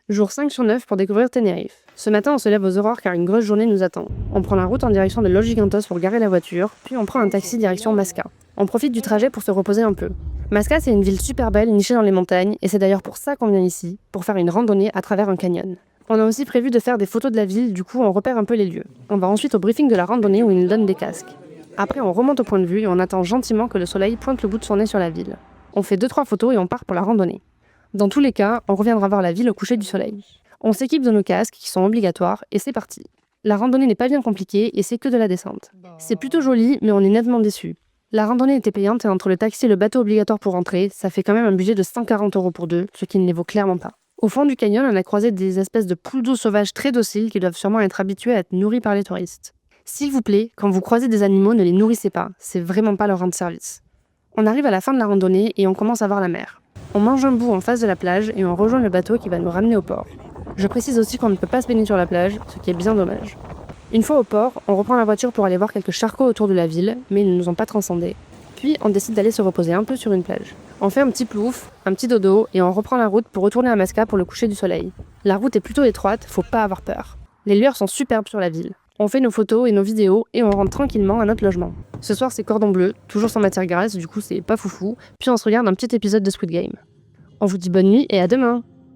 Jour 5 sur 9 pour découvrir Tenerife. Ce matin, on se lève aux aurores car une grosse journée nous attend. On prend la route en direction de Los Gigantos pour garer la voiture, puis on prend un taxi direction Masca. On profite du trajet pour se reposer un peu. Masca, c'est une ville super belle, nichée dans les montagnes, et c'est d'ailleurs pour ça qu'on vient ici, pour faire une randonnée à travers un canyon. On a aussi prévu de faire des photos de la ville, du coup on repère un peu les lieux. On va ensuite au briefing de la randonnée où ils nous donnent des casques. Après, on remonte au point de vue et on attend gentiment que le soleil pointe le bout de son nez sur la ville. On fait 2-3 photos et on part pour la randonnée. Dans tous les cas, on reviendra voir la ville au coucher du soleil. On s'équipe de nos casques qui sont obligatoires et c'est parti. La randonnée n'est pas bien compliquée et c'est que de la descente. C'est plutôt joli mais on est nettement déçus. La randonnée était payante et entre le taxi et le bateau obligatoire pour rentrer, ça fait quand même un budget de 140 € pour deux, ce qui ne les vaut clairement pas. Au fond du canyon, on a croisé des espèces de poules d'eau sauvages très dociles qui doivent sûrement être habituées à être nourries par les touristes. S'il vous plaît, quand vous croisez des animaux, ne les nourrissez pas, c'est vraiment pas leur rendre service. On arrive à la fin de la randonnée et on commence à voir la mer. On mange un bout en face de la plage et on rejoint le bateau qui va nous ramener au port. Je précise aussi qu'on ne peut pas se baigner sur la plage, ce qui est bien dommage. Une fois au port, on reprend la voiture pour aller voir quelques charcots autour de la ville, mais ils ne nous ont pas transcendés. Puis on décide d'aller se reposer un peu sur une plage. On fait un petit plouf, un petit dodo, et on reprend la route pour retourner à Masca pour le coucher du soleil. La route est plutôt étroite, faut pas avoir peur. Les lueurs sont superbes sur la ville. On fait nos photos et nos vidéos et on rentre tranquillement à notre logement. Ce soir c'est cordon bleu, toujours sans matière grasse, du coup c'est pas foufou, puis on se regarde un petit épisode de Squid Game. On vous dit bonne nuit et à demain!